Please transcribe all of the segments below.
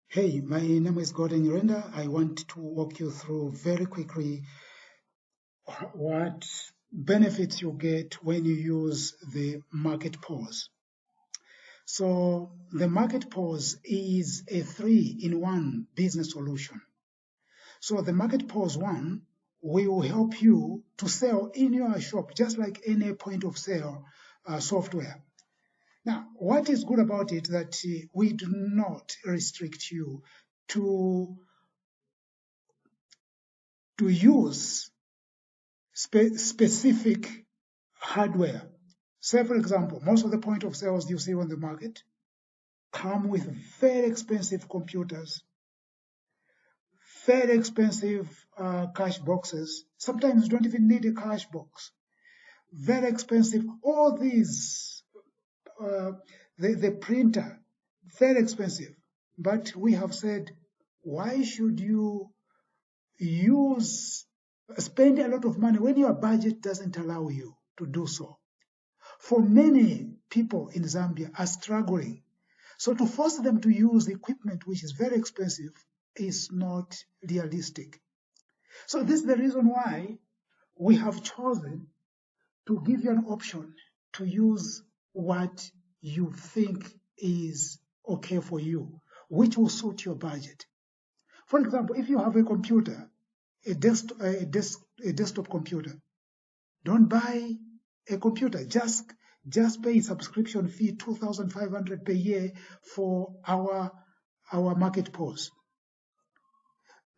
Hey, my name is Gordon Renda. I want to walk you through very quickly what benefits you get when you use the market pause. So the market pause is a 3-in-1 business solution. So the market pause one will help you to sell in your shop just like any point of sale software. Now, what is good about it that we do not restrict you to use specific hardware. Say, for example, most of the point of sales you see on the market come with very expensive computers, very expensive cash boxes. Sometimes you don't even need a cash box. Very expensive. All these, the printer, very expensive. But we have said, why should you spend a lot of money when your budget doesn't allow you to do so? For many people in Zambia are struggling. So to force them to use equipment which is very expensive is not realistic. So this is the reason why we have chosen to give you an option to use what you think is okay for you, which will suit your budget. For example, if you have a computer, a desktop computer, don't buy a computer. Just pay a subscription fee, 2,500 per year for our market pause.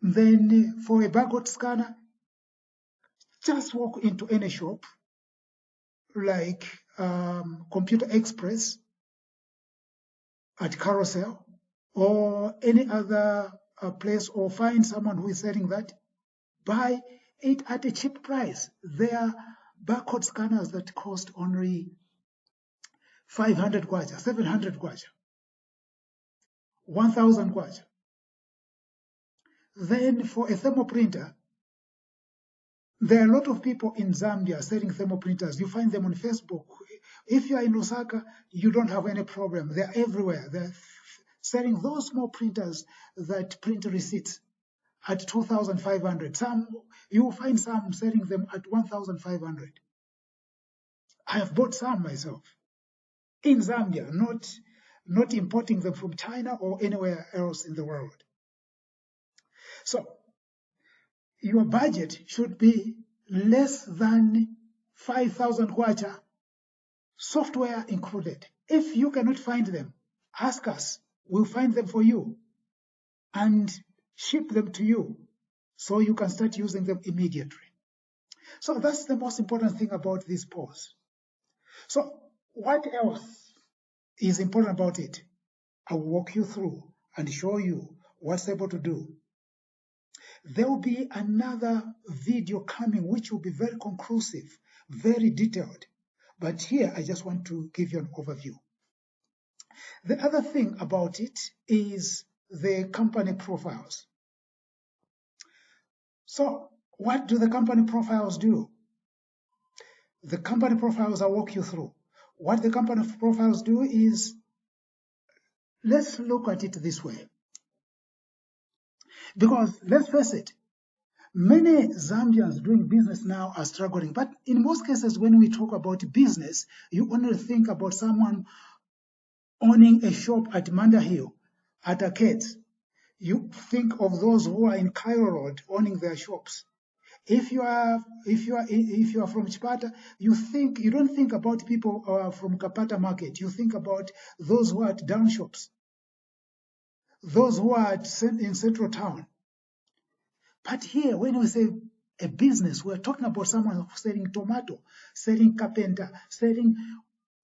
Then for a barcode scanner, just walk into any shop like Computer Express at Carousel or any other place, or find someone who is selling that. Buy it at a cheap price. There are barcode scanners that cost only 500 kwacha, 700 kwacha, 1,000 kwacha. Then for a thermal printer, there are a lot of people in Zambia selling thermal printers. You find them on Facebook. If you are in Lusaka, you don't have any problem. They're everywhere. They're selling those small printers that print receipts at 2,500. You will find some selling them at 1,500. I have bought some myself in Zambia, not importing them from China or anywhere else in the world. So your budget should be less than 5,000 kwacha, software included. If you cannot find them, ask us. We'll find them for you and ship them to you so you can start using them immediately. So that's the most important thing about this pause. So what else is important about it? I will walk you through and show you what's able to do. There will be another video coming which will be very conclusive, very detailed. But here I just want to give you an overview. The other thing about it is the company profiles. So what do the company profiles do? The company profiles I'll walk you through. What the company profiles do is, let's look at it this way. Because let's face it, many Zambians doing business now are struggling. But in most cases, when we talk about business, you only think about someone owning a shop at Manda Hill, at Arcade. You think of those who are in Cairo Road owning their shops. If you are from Chipata, you don't think about people from Kapata Market. You think about those who are at down shops, those who are in Central Town. But here, when we say a business, we're talking about someone selling tomato, selling carpenter, selling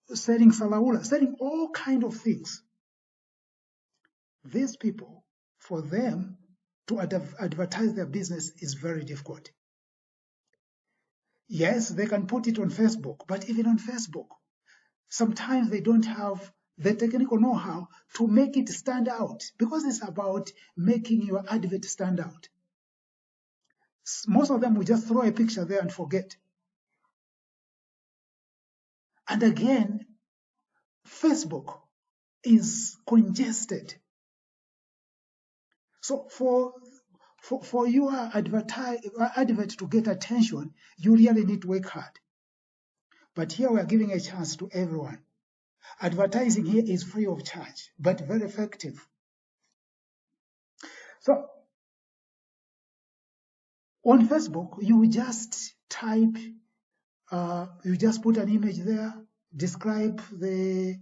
salaula, selling all kind of things. These people, for them to advertise their business is very difficult. Yes, they can put it on Facebook, but even on Facebook, sometimes they don't have the technical know-how to make it stand out, because it's about making your advert stand out. Most of them will just throw a picture there and forget. And again, Facebook is congested. So for your advert to get attention, you really need to work hard. But here we are giving a chance to everyone. Advertising here is free of charge, but very effective. So on Facebook, you just type, you just put an image there, describe the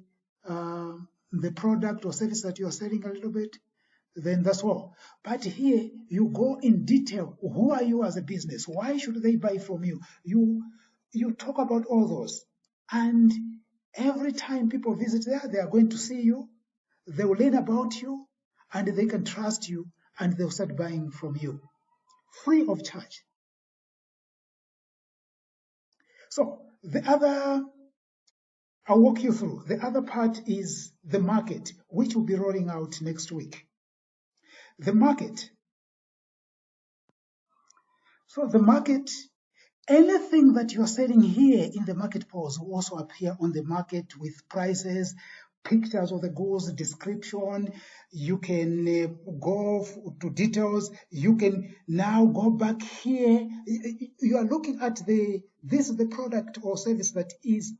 product or service that you are selling a little bit, then that's all. But here you go in detail. Who are you as a business? Why should they buy from you? You talk about all those. And every time people visit there, they are going to see you, they will learn about you, and they can trust you, and they'll start buying from you. Free of charge. So I'll walk you through. The other part is the market, which will be rolling out next week. The market. So the market, anything that you're selling here in the market POS will also appear on the market with prices, pictures of the goods, description. You can go to details. You can now go back here. You are looking at this is the product or service that is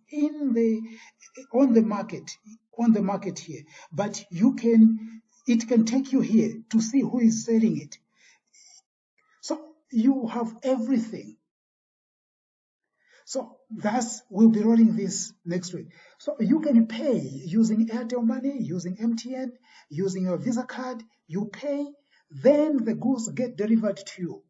on the market here. But it can take you here to see who is selling it. So you have everything. So we'll be rolling this next week. So you can pay using Airtel Money, using MTN, using your Visa card. You pay, then the goods get delivered to you.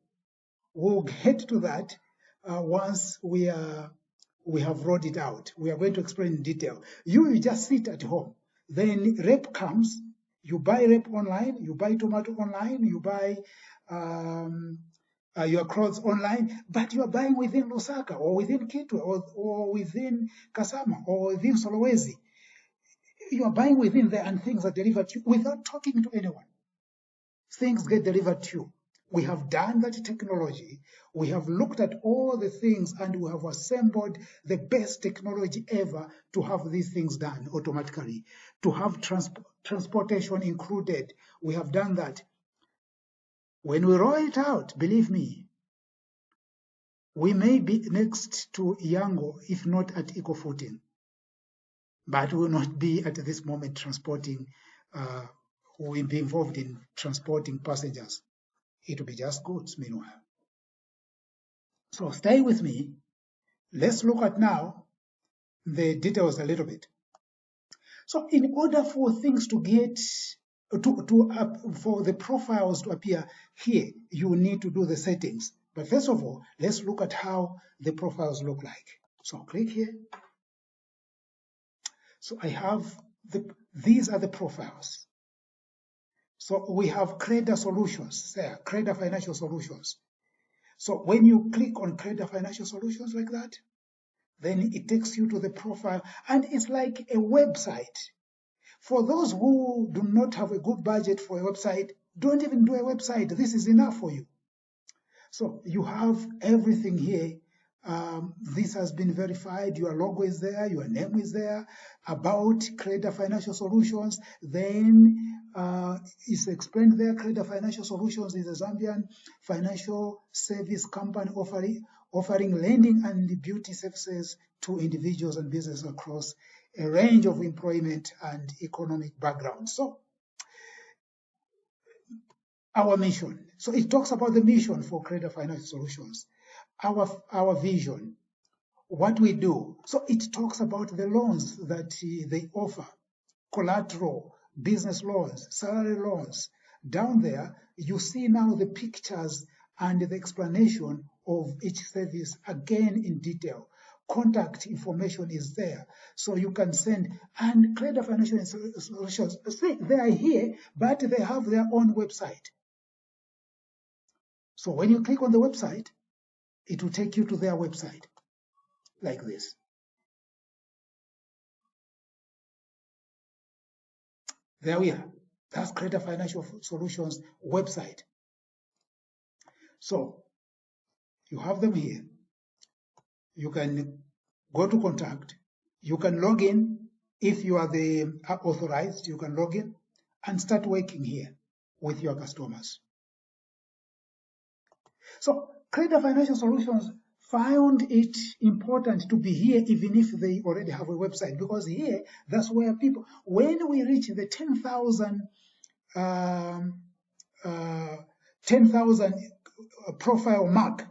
We'll get to that once we have rolled it out. We are going to explain in detail. You just sit at home. Then rep comes. You buy rep online. You buy tomato online. You buy your clothes online, but you are buying within Lusaka or within Kitwe or within Kasama or within Solowezi. You are buying within there and things are delivered to you without talking to anyone. Things get delivered to you. We have done that technology. We have looked at all the things and we have assembled the best technology ever to have these things done automatically, to have transportation included. We have done that. When we roll it out, believe me, we may be next to Yango, if not at equal footing. But we will not be at this moment transporting, we'll be involved in transporting passengers. It will be just goods meanwhile. So stay with me. Let's look at now the details a little bit. So in order for things to get, for the profiles to appear here, you need to do the settings. But first of all, let's look at how the profiles look like. So I'll click here. So I have these are the profiles. So we have Creda Solutions there, Creda Financial Solutions. So when you click on Creda Financial Solutions like that, then it takes you to the profile, and it's like a website. For those who do not have a good budget for a website, don't even do a website. This is enough for you. So you have everything here. This has been verified. Your logo is there. Your name is there. About Creda Financial Solutions. Then it's explained there. Creda Financial Solutions is a Zambian financial service company offering lending and beauty services to individuals and businesses across a range of employment and economic backgrounds. So our mission. So it talks about the mission for Creda Financial Solutions, our vision, what we do. So it talks about the loans that they offer, collateral, business loans, salary loans. Down there, you see now the pictures and the explanation of each service again in detail. Contact information is there, so you can send. And Creda Financial Solutions, see, they are here, but they have their own website. So when you click on the website, it will take you to their website, like this. There we are. That's Creda Financial Solutions website. So you have them here. You can go to contact. You can log in. If you are the authorized, you can log in and start working here. with your customers. So Credit Financial Solutions found it important to be here even if they already have a website, because here, that's where people, when we reach the 10,000 profile mark,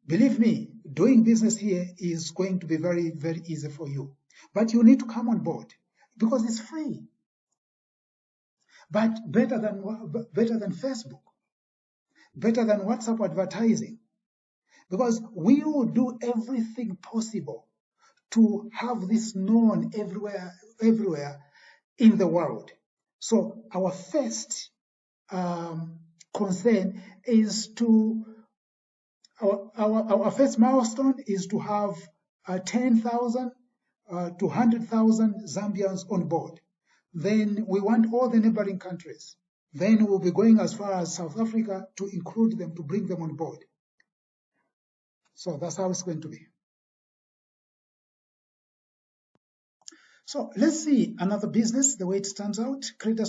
believe me, doing business here is going to be very, very easy for you. But you need to come on board because it's free. But better than Facebook, better than WhatsApp advertising, because we will do everything possible to have this known everywhere in the world. So our first concern is to, our first milestone is to have 10,000 to 100,000 Zambians on board. Then we want all the neighboring countries. Then we'll be going as far as South Africa to include them, to bring them on board. So that's how it's going to be. So let's see another business, the way it stands out. Credit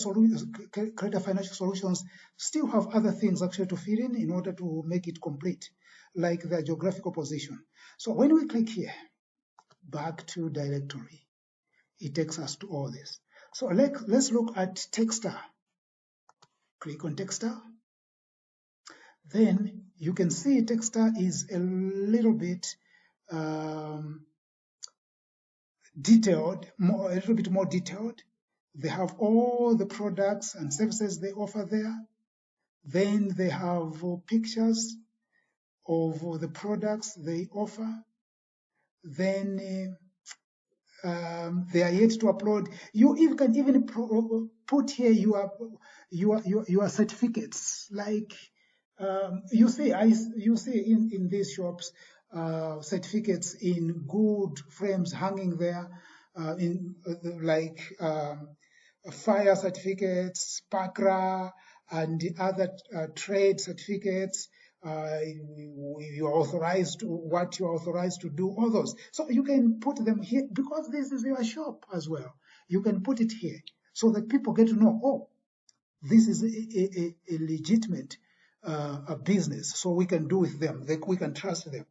Financial Solutions still have other things actually to fill in order to make it complete, like their geographical position. So when we click here, back to directory, it takes us to all this. So let's look at Techstar. Click on Techstar. Then you can see Techstar is a little bit detailed, a little bit more detailed. They have all the products and services they offer there. Then they have pictures of the products they offer. Then they are yet to upload. You can even put here your certificates. Like you see in these shops certificates in good frames hanging there, like fire certificates, PACRA, and other trade certificates. You're authorized to what you're authorized to do, all those. So you can put them here because this is your shop as well. You can put it here so that people get to know, oh, this is a legitimate business, so we can do with them, we can trust them.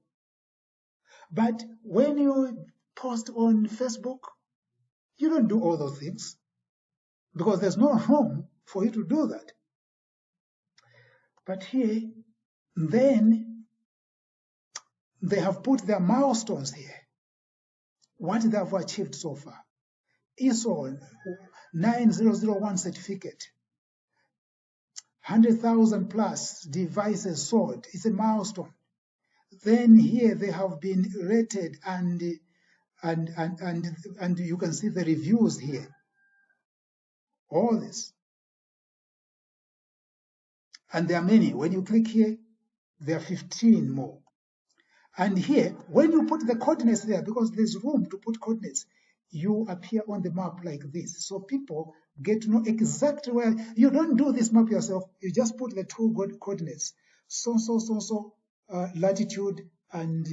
But when you post on Facebook, you don't do all those things because there's no room for you to do that. But here, then they have put their milestones here, what they have achieved so far. ISO 9001 certificate, 100,000 plus devices sold. It's a milestone. Then here they have been rated and you can see the reviews here. All this. And there are many. When you click here, there are 15 more. And here, when you put the coordinates there, because there's room to put coordinates, you appear on the map like this. So people get to know exactly where. You don't do this map yourself. You just put the two coordinates. So, latitude and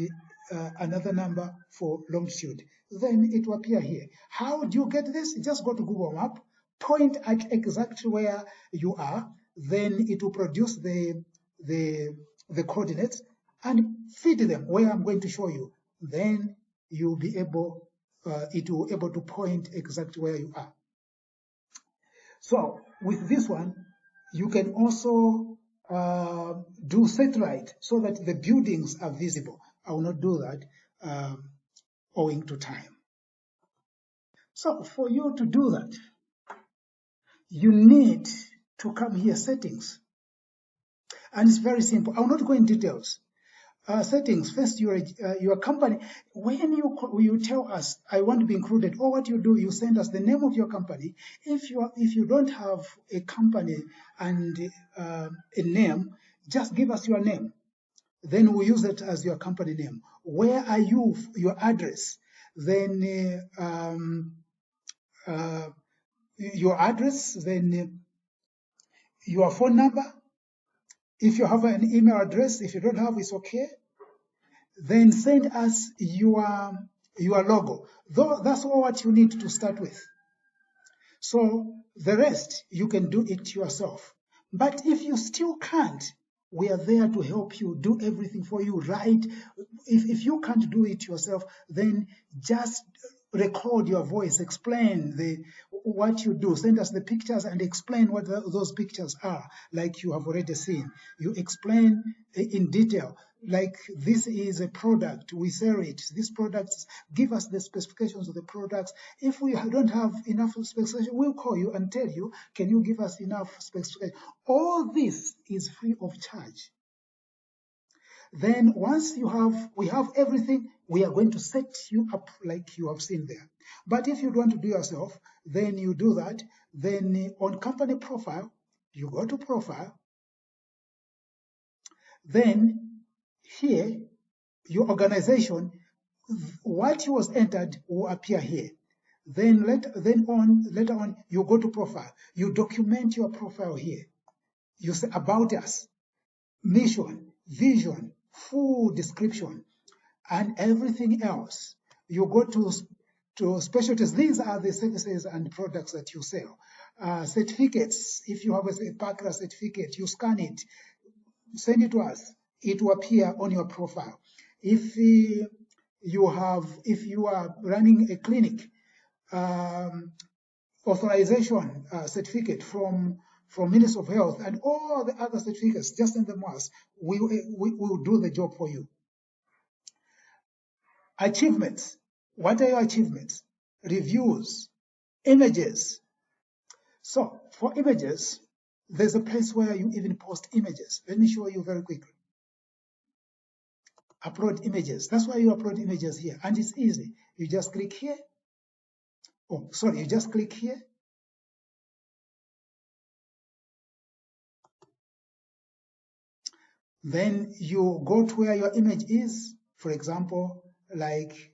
another number for longitude. Then it will appear here. How do you get this? Just go to Google Map, point at exactly where you are, then it will produce the coordinates and feed them where I'm going to show you. Then you'll be able, it will be able to point exactly where you are. So with this one, you can also do satellite so that the buildings are visible. I will not do that owing to time. So for you to do that, you need to come here, settings. And it's very simple. I will not go in details. Settings, first your company. When you tell us, I want to be included, or what you do, you send us the name of your company. If you don't have a company and a name, just give us your name. Then we use it as your company name. Where are you? Your address. Then your address. Then your phone number. If you have an email address, if you don't have, it's okay. Then send us your logo. Though that's all what you need to start with. So the rest, you can do it yourself. But if you still can't, we are there to help you, do everything for you, right? If you can't do it yourself, then just record your voice, explain what you do, send us the pictures and explain what those pictures are, like you have already seen. You explain in detail, like this is a product, we sell it, this product, give us the specifications of the products. If we don't have enough specifications, we'll call you and tell you, can you give us enough specifications? All this is free of charge. Then once we have everything, we are going to set you up like you have seen there. But if you want to do yourself, then you do that. Then on company profile, you go to profile. Then here, your organization, what was entered will appear here. Then later on, you go to profile. You document your profile here. You say about us, mission, vision, full description, and everything else. You go to specialties. These are the services and products that you sell. Certificates. If you have a PACRA certificate, you scan it, send it to us. It will appear on your profile. If you are running a clinic, authorization certificate from Ministry of Health and all the other certificates, just send them to us. We will do the job for you. Achievements. What are your achievements? Reviews, images. So for images, there's a place where you even post images. Let me show you very quickly. Upload images. That's why you upload images here. And it's easy. You just click here. Oh, sorry, you just click here. Then you go to where your image is. For example, like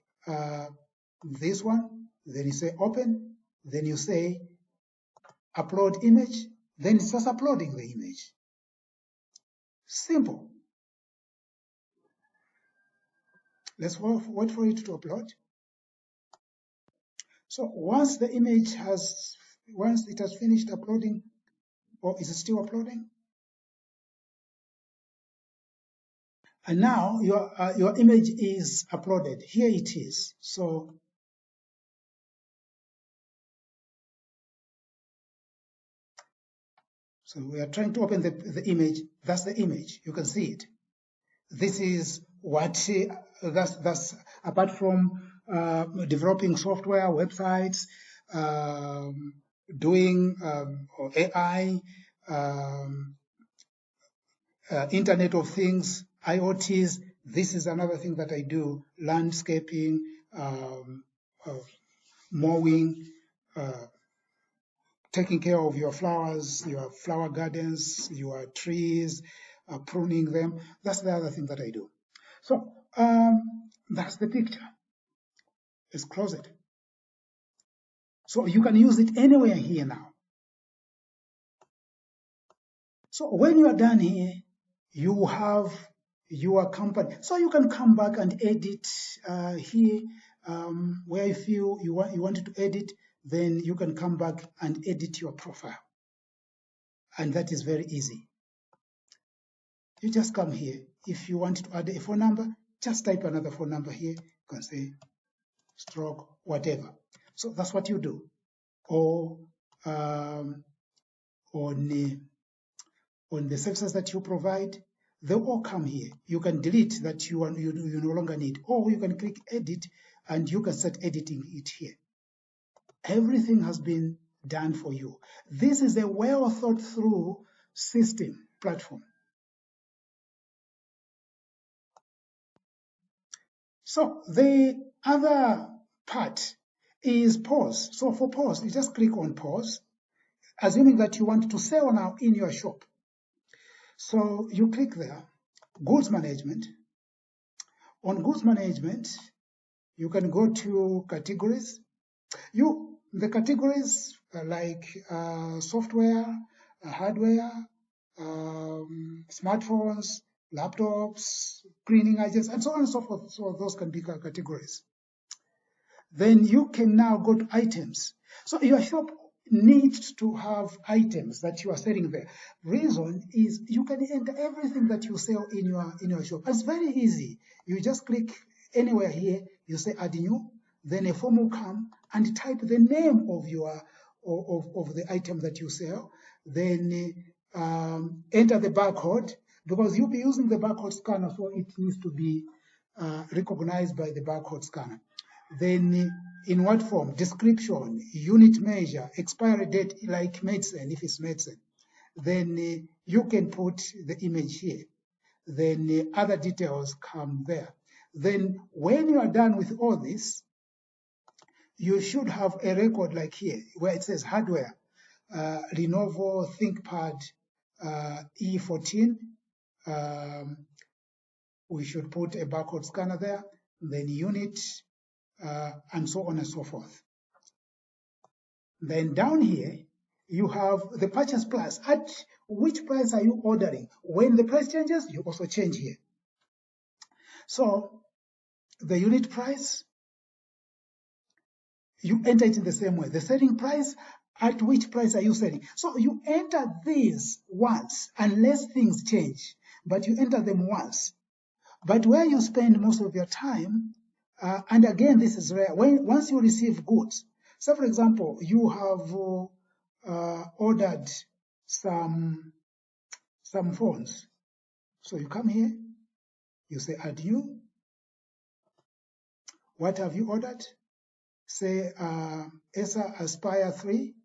this one. Then you say open. Then you say upload image. Then it's just uploading the image. Simple. Let's wait for it to upload. So once it has finished uploading, or is it still uploading? And now your image is uploaded. Here it is. So we are trying to open the image. That's the image. You can see it. This is what that's apart from developing software, websites, doing AI, Internet of Things, IoTs. This is another thing that I do: landscaping, mowing, taking care of your flowers, your flower gardens, your trees, pruning them. That's the other thing that I do. So that's the picture. Let's close it. So you can use it anywhere here now. So when you are done here, you have your company. So you can come back and edit here where you feel you wanted to edit. Then you can come back and edit your profile. And that is very easy. You just come here. If you want to add a phone number, just type another phone number here. You can say stroke, whatever. So that's what you do. Or on the services that you provide, they all come here. You can delete that you no longer need, or you can click edit and you can start editing it here. Everything has been done for you. This is a well thought through system platform. So the other part is POS. So for POS, you just click on POS, assuming that you want to sell now in your shop. So you click there, goods management. On goods management, you can go to categories. The categories are like software, hardware, smartphones, laptops, cleaning agents, and so on and so forth. So those can be categories. Then you can now go to items. So your shop need to have items that you are selling there. Reason is you can enter everything that you sell in your shop. It's very easy. You just click anywhere here, you say add new, then a form will come and type the name of your of the item that you sell, then enter the barcode, because you'll be using the barcode scanner, so it needs to be recognized by the barcode scanner. Then in what form? Description, unit measure, expiry date, like medicine, if it's medicine. Then you can put the image here. Then other details come there. Then when you are done with all this, you should have a record like here, where it says hardware, Lenovo ThinkPad E14. We should put a barcode scanner there, then unit, and so on and so forth. Then down here, you have the purchase price. At which price are you ordering? When the price changes, you also change here. So the unit price, you enter it in the same way. The selling price, at which price are you selling? So you enter these once, unless things change, but you enter them once. But where you spend most of your time, and again, this is rare, once you receive goods. So for example, you have ordered some phones. So you come here, you say add new. What have you ordered? Say ESA Aspire 3.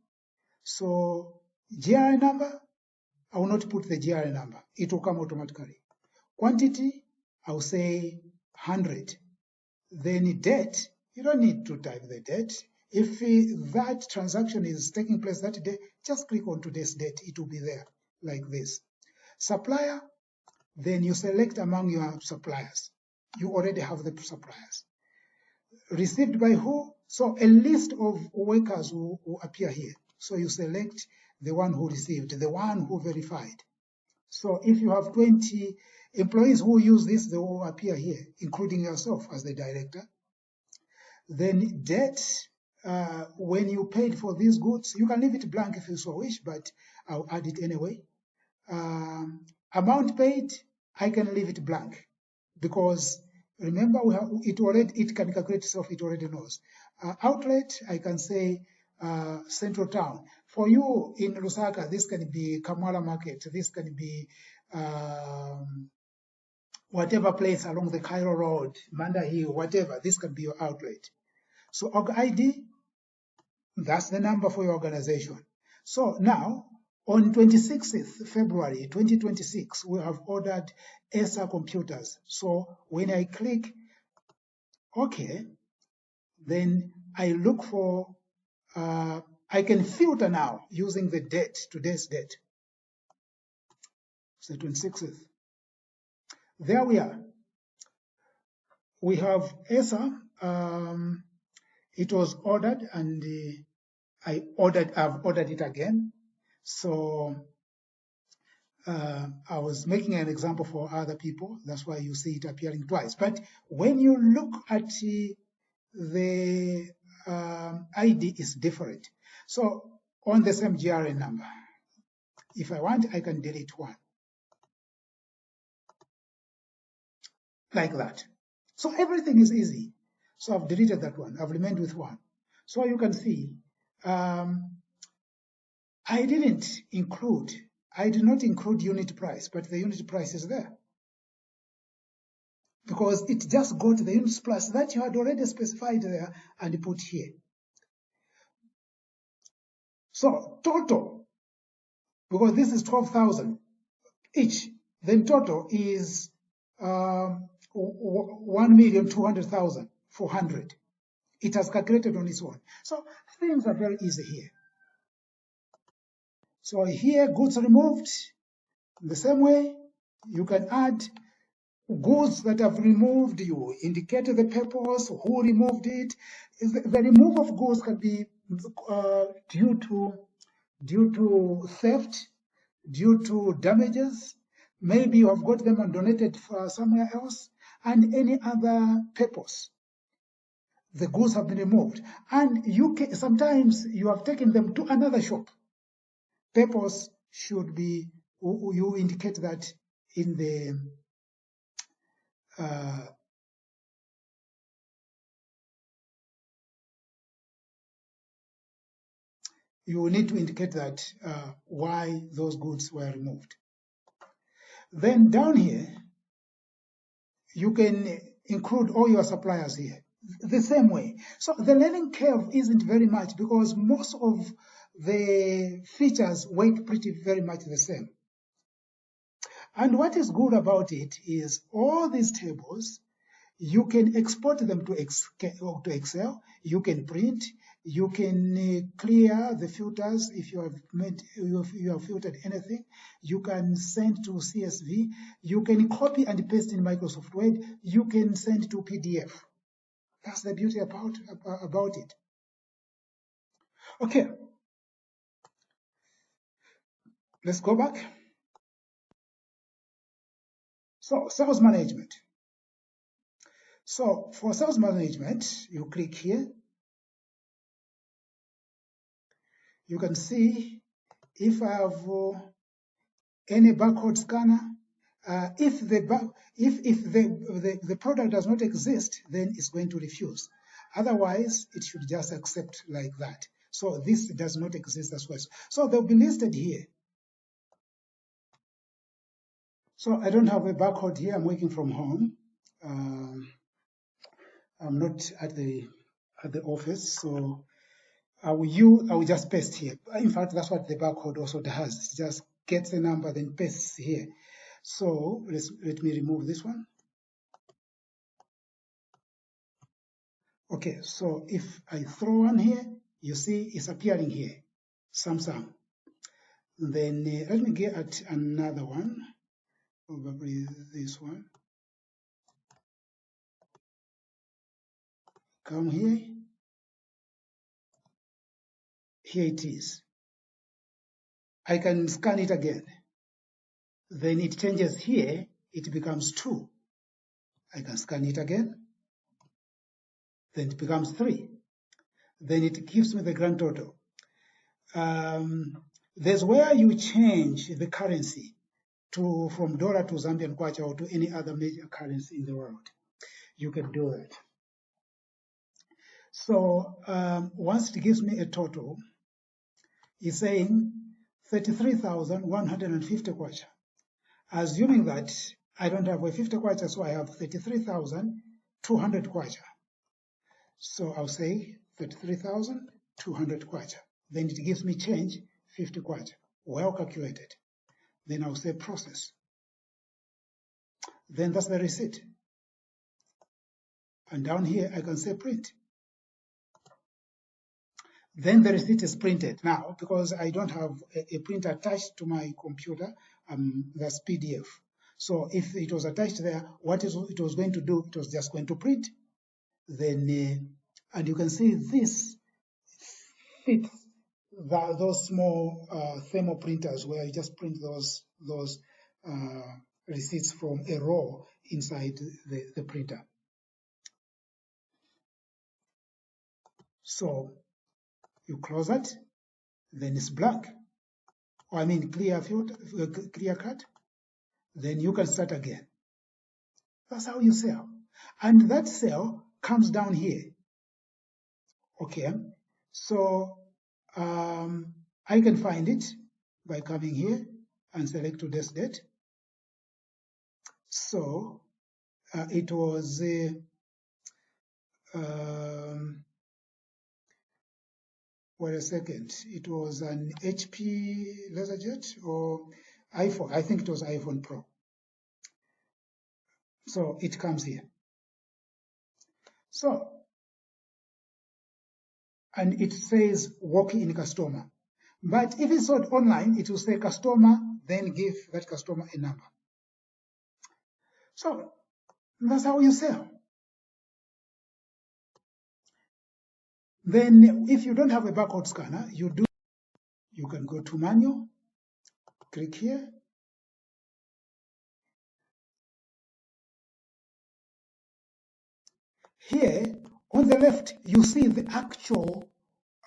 So GRI number, I will not put the GRI number. It will come automatically. Quantity, I'll say 100. Then date, you don't need to type the date. If that transaction is taking place that day, just click on today's date. It will be there like this. Supplier, then you select among your suppliers. You already have the suppliers. Received by who? So a list of workers will appear here. So you select the one who received, the one who verified. So if you have 20 employees who use this, they will appear here, including yourself as the director. Then date, when you paid for these goods, you can leave it blank if you so wish, but I'll add it anyway. Amount paid, I can leave it blank, because remember, it can calculate itself, it already knows. Outlet, I can say Central Town. For you in Lusaka, this can be Kamala Market, this can be whatever place along the Cairo Road, Manda Hill, whatever, this can be your outlet. So org ID, that's the number for your organization. So now, on 26th February 2026, we have ordered ESA computers. So when I click OK, then I look for, I can filter now using the date, today's date. So 26th. There we are. We have ESA. It was ordered, and I've ordered it again. So I was making an example for other people. That's why you see it appearing twice. But when you look at the ID, is different. So on the same GRN number, if I want, I can delete one. Like that. So everything is easy. So I've deleted that one. I've remained with one. So you can see, I did not include unit price, but the unit price is there. Because it just got the unit price that you had already specified there and put here. So total, because this is 12,000 each, then total is 1,200,400. It has calculated on its own. So things are very easy here. So here, goods removed. The same way, you can add goods that have removed. You indicate the purpose, who removed it. The remove of goods can be due to theft, due to damages. Maybe you have got them and donated for somewhere else, and any other purpose. the goods have been removed, and sometimes you have taken them to another shop. POS should be, you indicate that in the you need to indicate that why those goods were removed. Then down here, you can include all your suppliers here the same way. So the learning curve isn't very much because most of the features work pretty very much the same. And what is good about it is all these tables, you can export them to Excel, you can print, you can clear the filters if you have filtered anything, you can send to CSV, you can copy and paste in Microsoft Word, you can send to PDF. That's the beauty about it. Okay, let's go back. So sales management. So for sales management, you click here. You can see if I have any barcode scanner, if the product does not exist, then it's going to refuse. Otherwise, it should just accept like that. So this does not exist as well. So they'll be listed here. So I don't have a barcode here. I'm working from home. I'm not at the office, so I will just paste here. In fact, that's what the barcode also does. It just gets the number, then pastes here. So let me remove this one. Okay, so if I throw one here, you see it's appearing here, Samsung. Then let me get at another one, probably this one. Come here. Here it is. I can scan it again. Then it changes here, it becomes 2. I can scan it again. Then it becomes 3. Then it gives me the grand total. There's where you change the currency from dollar to Zambian kwacha or to any other major currency in the world. You can do that. So once it gives me a total, it's saying 33,150 kwacha. Assuming that I don't have a 50 kwacha, so I have 33,200 kwacha. So I'll say 33,200 kwacha. Then it gives me change, 50 kwacha. Well calculated. Then I'll say process. Then that's the receipt. And down here, I can say print. Then the receipt is printed. Now, because I don't have a printer attached to my computer, that's PDF. So if it was attached there, what it was going to do, it was just going to print. Then, and you can see this fits those small thermal printers where you just print those receipts from a row inside the printer. So you close it, then it's blank, or I mean clear cut, then you can start again. That's how you sell. And that sale comes down here. Okay, so I can find it by coming here and select today's date. So it was wait a second, it was an HP LaserJet or iPhone. I think it was iPhone Pro. So it comes here. So, and it says walk-in customer. But if it's sold online, it will say customer, then give that customer a number. So that's how you sell. Then if you don't have a barcode scanner, you can go to manual, click here. Here, On the left, you see the actual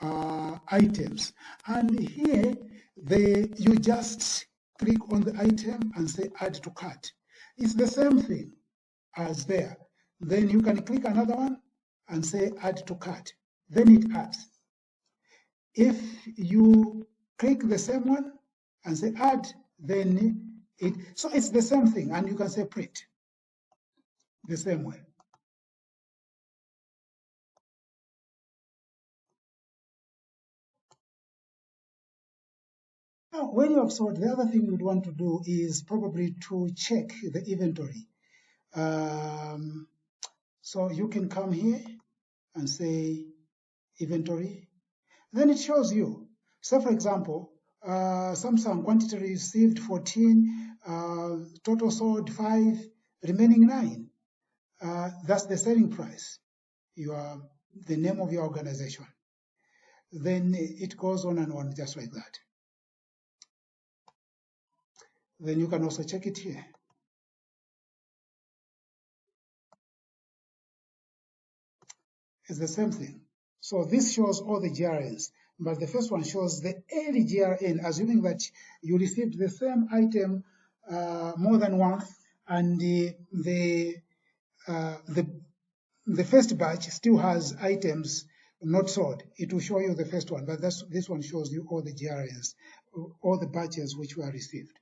items. And here, you just click on the item and say add to cart. It's the same thing as there. Then you can click another one and say add to cart. Then it adds. If you click the same one and say add, then so it's the same thing, and you can say print the same way. Now, when you have sold, the other thing you would want to do is probably to check the inventory. So you can come here and say inventory. Then it shows you. So for example, Samsung quantity received 14, total sold 5, remaining 9. That's the selling price, the name of your organization. Then it goes on and on just like that. Then you can also check it here. It's the same thing. So this shows all the GRNs, but the first one shows the early GRN, assuming that you received the same item more than once, and the first batch still has items not sold. It will show you the first one, but this one shows you all the GRNs, all the batches which were received.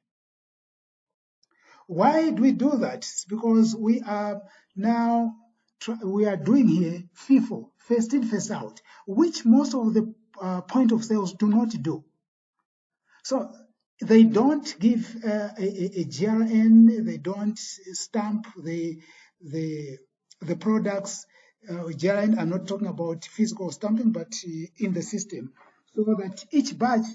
Why do we do that? It's because we are now doing here FIFO, first in, first out, which most of the point of sales do not do. So they don't give a GRN, they don't stamp the products. GRN, I'm not talking about physical stamping, but in the system, so that each batch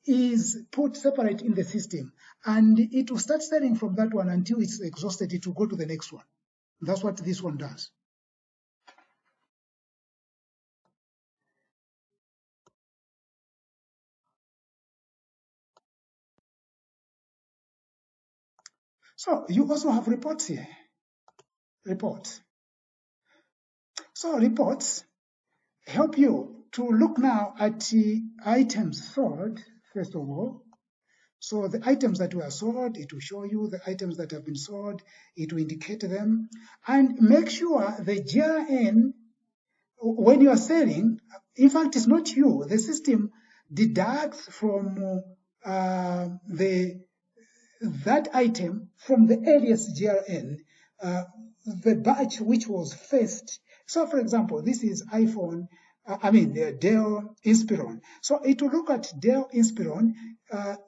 is put separate in the system, and it will start selling from that one until it's exhausted. It will go to the next one. That's what this one does. So you also have reports here. Reports. So reports help you to look now at the items sold, first of all. So the items that were sold, it will show you the items that have been sold, it will indicate them, and make sure the GRN, when you are selling, in fact, it's not you, the system deducts from that item from the earliest GRN, the batch which was first. So for example, this is Dell Inspiron. So it will look at Dell Inspiron.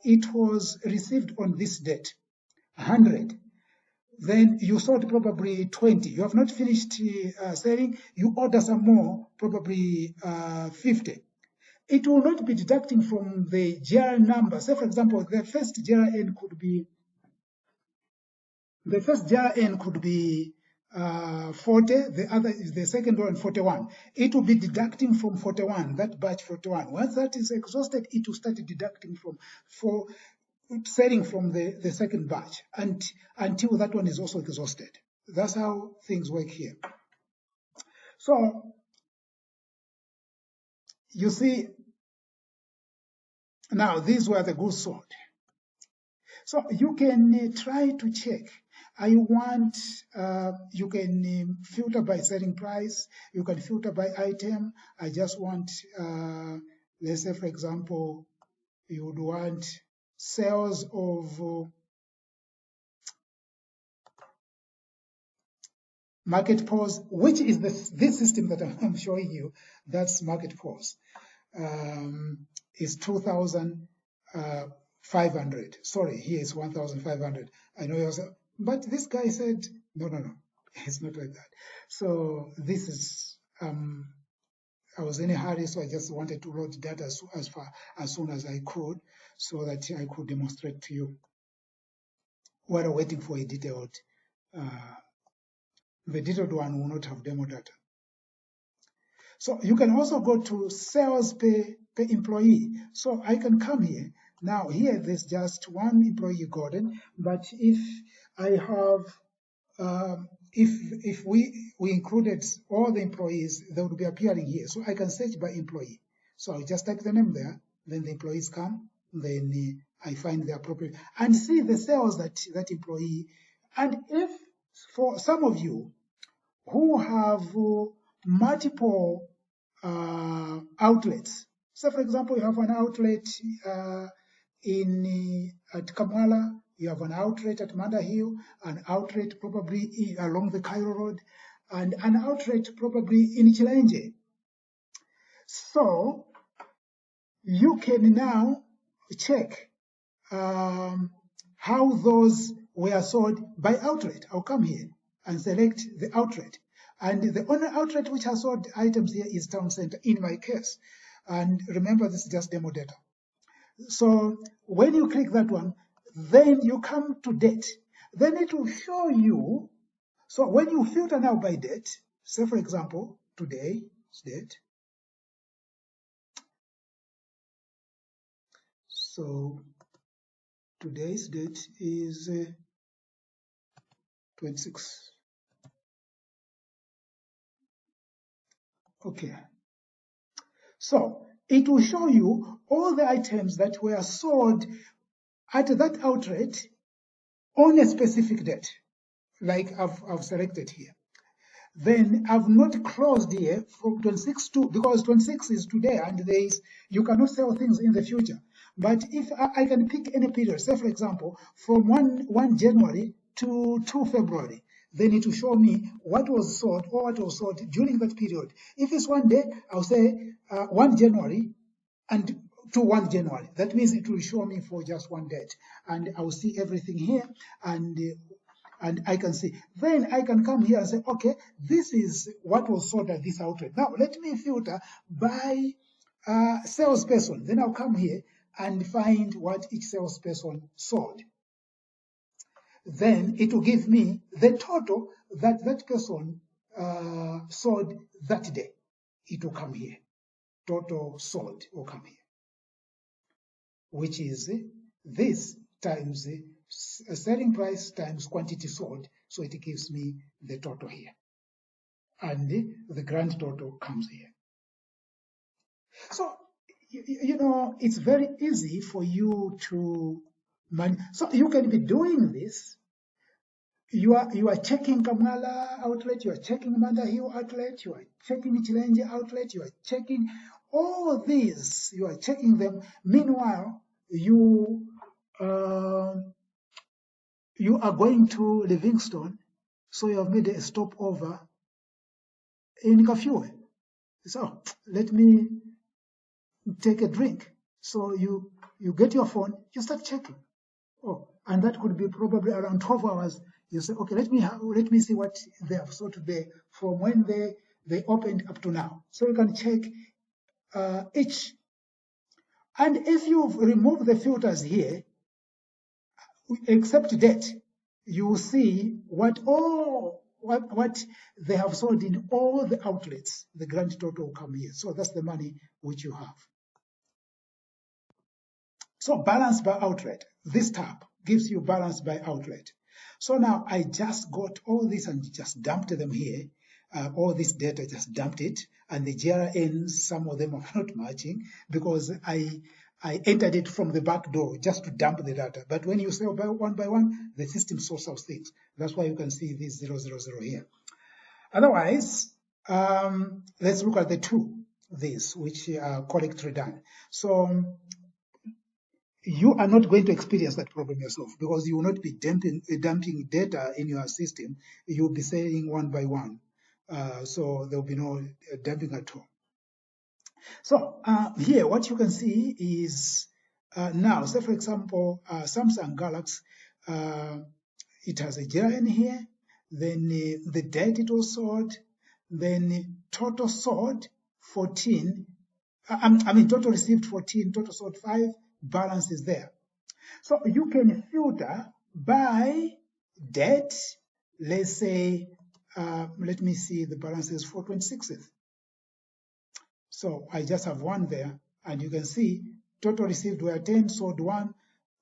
It was received on this date, 100. Then you sold probably 20. You have not finished selling. You order some more, probably 50. It will not be deducting from the GRN number. Say, for example, the first GRN could be 40, the second one 41. It will be deducting from 41, that batch 41. Once that is exhausted, it will start deducting selling from the second batch until that one is also exhausted. That's how things work here. So you see, now these were the goods sold. So you can try to check. You can filter by selling price. You can filter by item. I just want, let's say, for example, you would want sales of Market POS, which is this system that I'm showing you. That's Market POS. Is 2,500. Sorry, here is 1,500. I know yours, but this guy said no, it's not like that. So this is I was in a hurry, so I just wanted to load data as soon as I could, so that I could demonstrate to you while waiting for a detailed. The detailed one will not have demo data. So you can also go to sales per employee. So I can come here. Now here there's just one employee, Gordon, but if I have if we included all the employees, they would be appearing here. So I can search by employee. So I'll just type the name there, then the employees come, then I find the appropriate, and see the sales that employee. And if for some of you who have multiple outlets, so for example, you have an outlet at Kamwala, you have an outlet at Manda Hill, an outlet probably along the Cairo Road, and an outlet probably in Chilenge. So you can now check how those were sold by outlet. I'll come here and select the outlet. And the only outlet which has sold items here is Town Center in my case. And remember, this is just demo data. So when you click that one, then you come to date. Then it will show you. So when you filter now by date, say for example, today's date. So today's date is 26. Okay. So it will show you all the items that were sold at that outlet on a specific date, like I've selected here. Then I've not closed here from 26 to, because 26 is today, and you cannot sell things in the future. But if I can pick any period, say for example, from 1 January to 2 February, then it will show me what was sold or what was sold during that period. If it's one day, I'll say 1 January and to 1 January. That means it will show me for just one date. And I'll see everything here, and I can see. Then I can come here and say, okay, this is what was sold at this outlet. Now, let me filter by salesperson. Then I'll come here and find what each salesperson sold. Then it will give me the total that that person sold that day. It will come here. Total sold will come here, which is this times selling price times quantity sold. So it gives me the total here. And the grand total comes here. So, you know, it's very easy for you to manage. So you can be doing this. You are checking Kamala outlet, you are checking Manda Hill outlet, you are checking Chilenge outlet, you are checking all these, you are checking them. Meanwhile, you are going to Livingstone, so you have made a stopover in Kafue. So let me take a drink. So you get your phone, you start checking. Oh, and that could be probably around 12 hours. You say, okay, let me see what they have sold today from when they opened up to now. So you can check each. And if you remove the filters here, except date, you will see what they have sold in all the outlets. The grand total will come here. So that's the money which you have. So balance by outlet. This tab gives you balance by outlet. So now I just got all this and just dumped them here. All this data, just dumped it. And the GRNs, some of them are not matching because I entered it from the back door just to dump the data. But when you sell by one, the system sorts out things. That's why you can see this 000 here. Otherwise, let's look at the two, which are correctly done. So you are not going to experience that problem yourself because you will not be dumping data in your system. You will be selling one by one. So there will be no dumping at all. So here, what you can see is now, say for example, Samsung Galaxy, it has a GRN here, then the date it was sold, then total sold 14, total received 14, total sold 5, balance is there. So you can filter by date. Let's say, let me see, the balance is for 26th. So I just have one there, and you can see total received were 10, sold 1,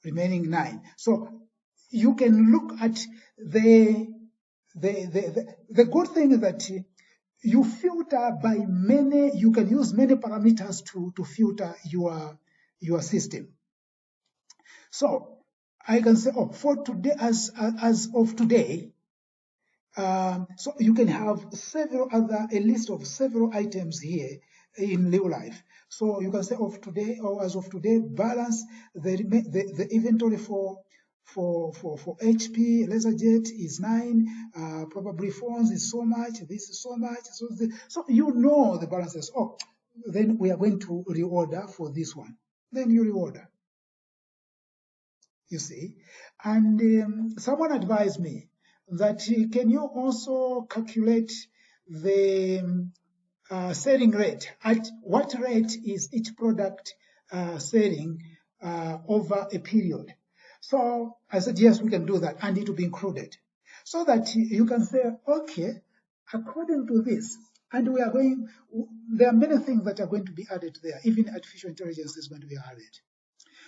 remaining 9. So you can look at the the good thing is that you filter by many, you can use many parameters to filter your system. So I can say, oh, for today, as of today, so you can have a list of several items here in real life. So you can say of today, or as of today, balance the inventory for HP LaserJet is 9, probably phones is so much, this is so much, so you know the balances. Oh, then we are going to reorder for this one. Then you reorder. You see, and someone advised me that can you also calculate the selling rate? At what rate is each product selling over a period? So I said, yes, we can do that, and it will be included. So that you can say, okay, according to this, and there are many things that are going to be added there, even artificial intelligence is going to be added.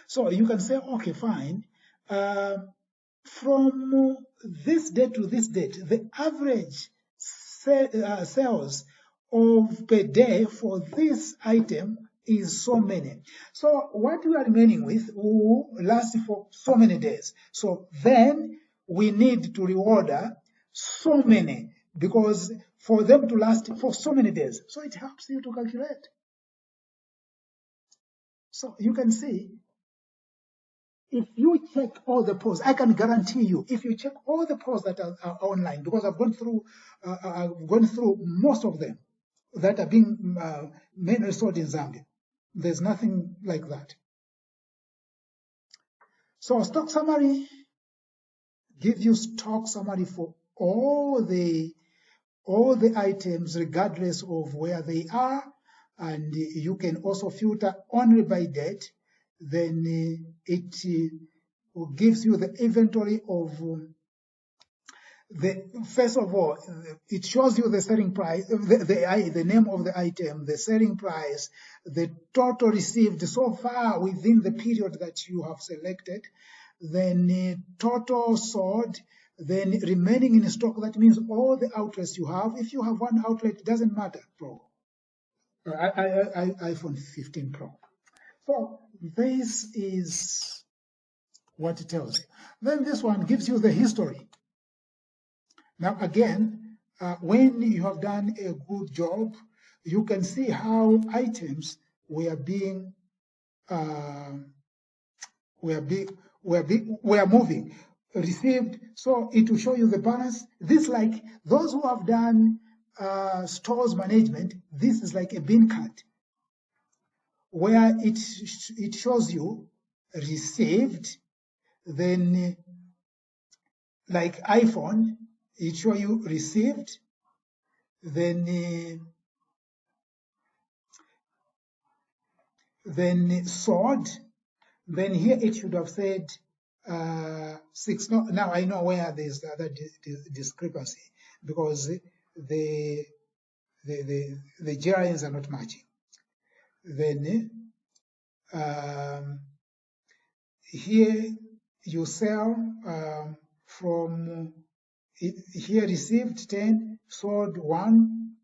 So you can say, okay, fine. From this date to this date, the average sales of per day for this item is so many. So what we are remaining with will last for so many days. So then we need to reorder so many, because for them to last for so many days. So it helps you to calculate. So you can see, if you check all the POS, I can guarantee you, if you check all the POS that are online, because I've gone through most of them that are being mainly sold in Zambia, there's nothing like that. So stock summary gives you stock summary for all the items, regardless of where they are, and you can also filter only by date. Then it gives you the inventory of first of all, it shows you the selling price, the name of the item, the selling price, the total received so far within the period that you have selected, then total sold, then remaining in stock. That means all the outlets you have. If you have one outlet, it doesn't matter, Pro. iPhone 15 Pro. So this is what it tells you. Then this one gives you the history. Now again, when you have done a good job, you can see how items were moving, received. So it will show you the balance. This, like those who have done stores management, this is like a bin card, where it shows you received, then like iPhone, it shows you received, then sold, then here it should have said 6. No, now I know where there's the other discrepancy, because the GRNs are not matching. Then here you sell from here received 10, sold 1,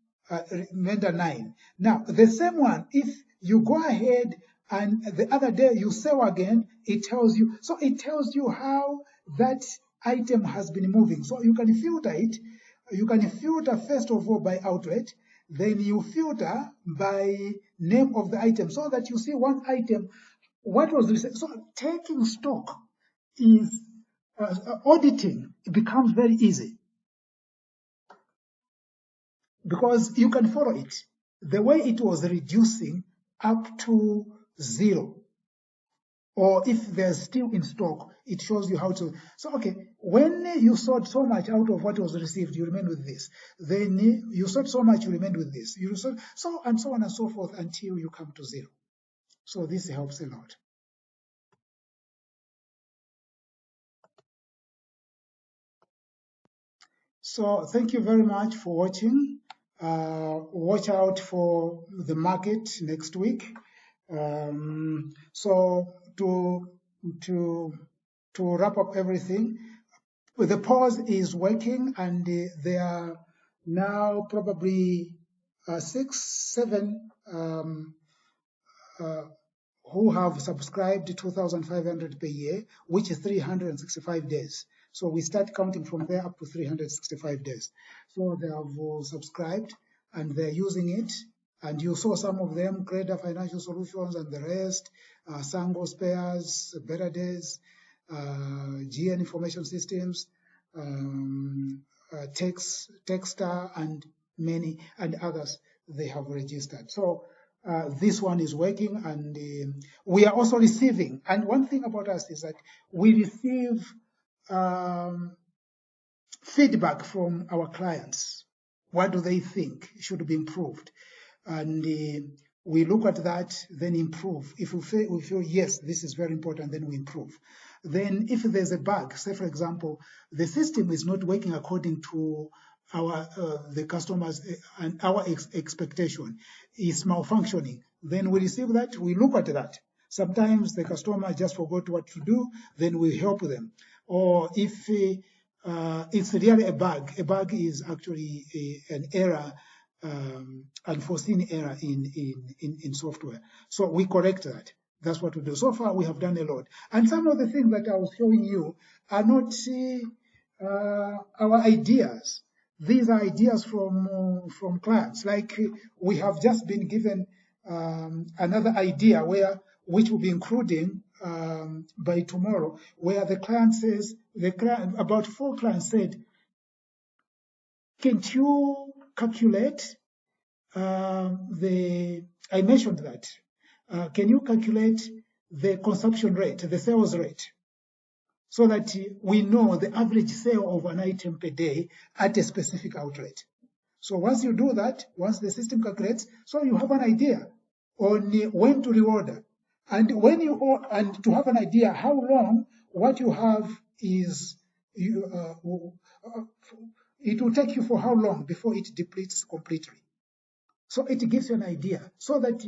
vendor 9. Now the same one, if you go ahead and the other day you sell again, it tells you. So it tells you how that item has been moving. So you can filter it. You can filter first of all by outlet, then you filter by name of the item, so that you see one item, what was received. So taking stock is auditing. It becomes very easy, because you can follow it. The way it was reducing up to 0, or if there's still in stock, it shows you how to. So, okay, when you sold so much out of what was received, you remain with this. Then you sold so much, you remain with this. You sold so and so on and so forth until you come to 0. So this helps a lot. So thank you very much for watching. Watch out for the market next week. So to wrap up everything, The POS is working, and there are now probably 6, 7 who have subscribed 2,500 per year, which is 365 days. So we start counting from there up to 365 days. So they have subscribed and they're using it. And you saw some of them, Greater Financial Solutions and the rest, Sango Spares, Better Days, GN Information Systems, Techstar, and many and others they have registered. So this one is working, and we are also receiving. And one thing about us is that we receive feedback from our clients. What do they think should be improved? And we look at that, then improve. If we feel yes, this is very important, then we improve. Then if there's a bug, say for example, the system is not working according to our the customers and our expectation, is malfunctioning, then we receive that, we look at that. Sometimes the customer just forgot what to do, then we help them. Or if it's really a bug is actually an error, unforeseen error in software. So we correct that. That's what we do. So far, we have done a lot. And some of the things that I was showing you are not our ideas. These are ideas from clients. Like we have just been given another idea which will be including by tomorrow, where the client says, about 4 clients said, can't you calculate I mentioned that. Can you calculate the consumption rate, the sales rate, so that we know the average sale of an item per day at a specific outlet? So once you do that, once the system calculates, so you have an idea on when to reorder. And and to have an idea how long what you have is, it will take you for how long before it depletes completely. So it gives you an idea, so that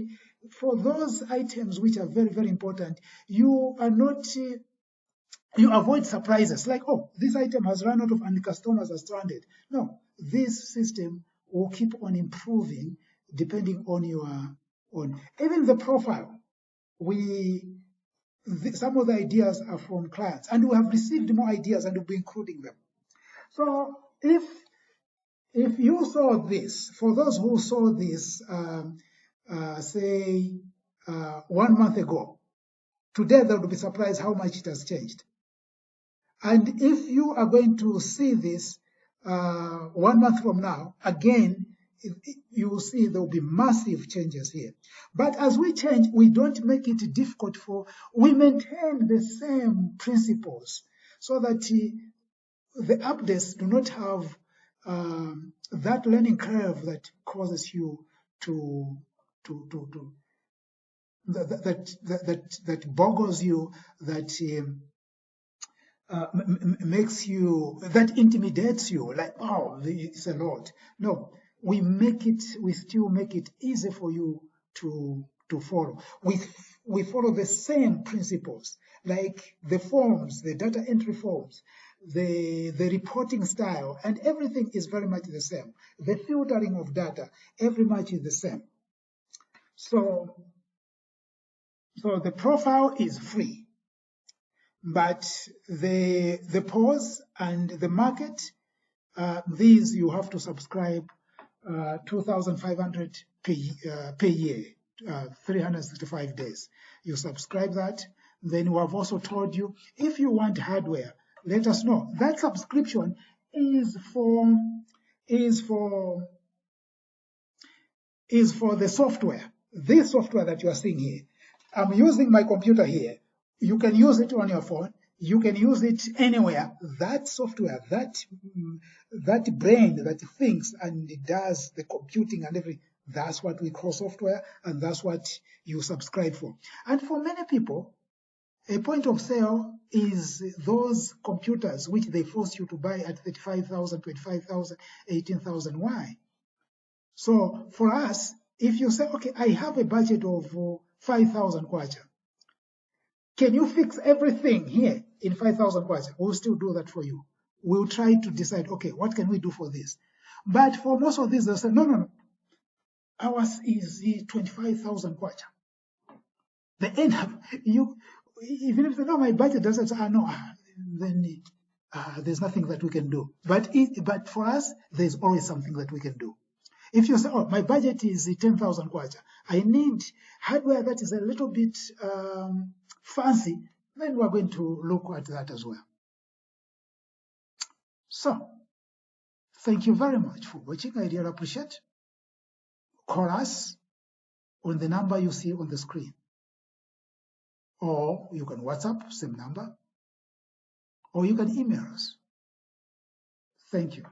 for those items which are very, very important, you are not, you avoid surprises like, oh, this item has run out of and customers are stranded. No, this system will keep on improving depending on your own. Even the profile, some of the ideas are from clients, and we have received more ideas and we'll be including them. So if you saw this, for those who saw this, say 1 month ago, today they would be surprised how much it has changed. And if you are going to see this 1 month from now, again, you will see there will be massive changes here. But as we change, we don't make it difficult we maintain the same principles so that the updates do not have that learning curve that causes you that boggles you, that makes you, that intimidates you, like, oh, it's a lot. No, we still make it easy for you to follow. We follow the same principles, like the forms, the data entry forms, the reporting style, and everything is very much the same. The filtering of data, every much is the same. So the profile is free, but the POS and the market, these you have to subscribe 2,500 per year, 365 days. You subscribe that. Then we have also told you, if you want hardware, let us know. That subscription is for the software. This software that you are seeing here. I'm using my computer here. You can use it on your phone. You can use it anywhere. That software, that brain that thinks and does the computing and everything, that's what we call software, and that's what you subscribe for. And for many people, a point of sale is those computers which they force you to buy at 35,000, 25,000, 18,000. Why? So for us, if you say, okay, I have a budget of 5,000 kwacha, can you fix everything here in 5,000 kwacha? We'll still do that for you. we'll try to decide, okay, what can we do for this? But for most of these, they'll say, no, ours is 25,000 kwacha. They end up, even if they know my budget doesn't, then there's nothing that we can do. But for us, there's always something that we can do. If you say, oh, my budget is 10,000 kwacha, I need hardware that is a little bit fancy, then we're going to look at that as well. So, thank you very much for watching. I really appreciate. Call us on the number you see on the screen. Or you can WhatsApp, same number. Or you can email us. Thank you.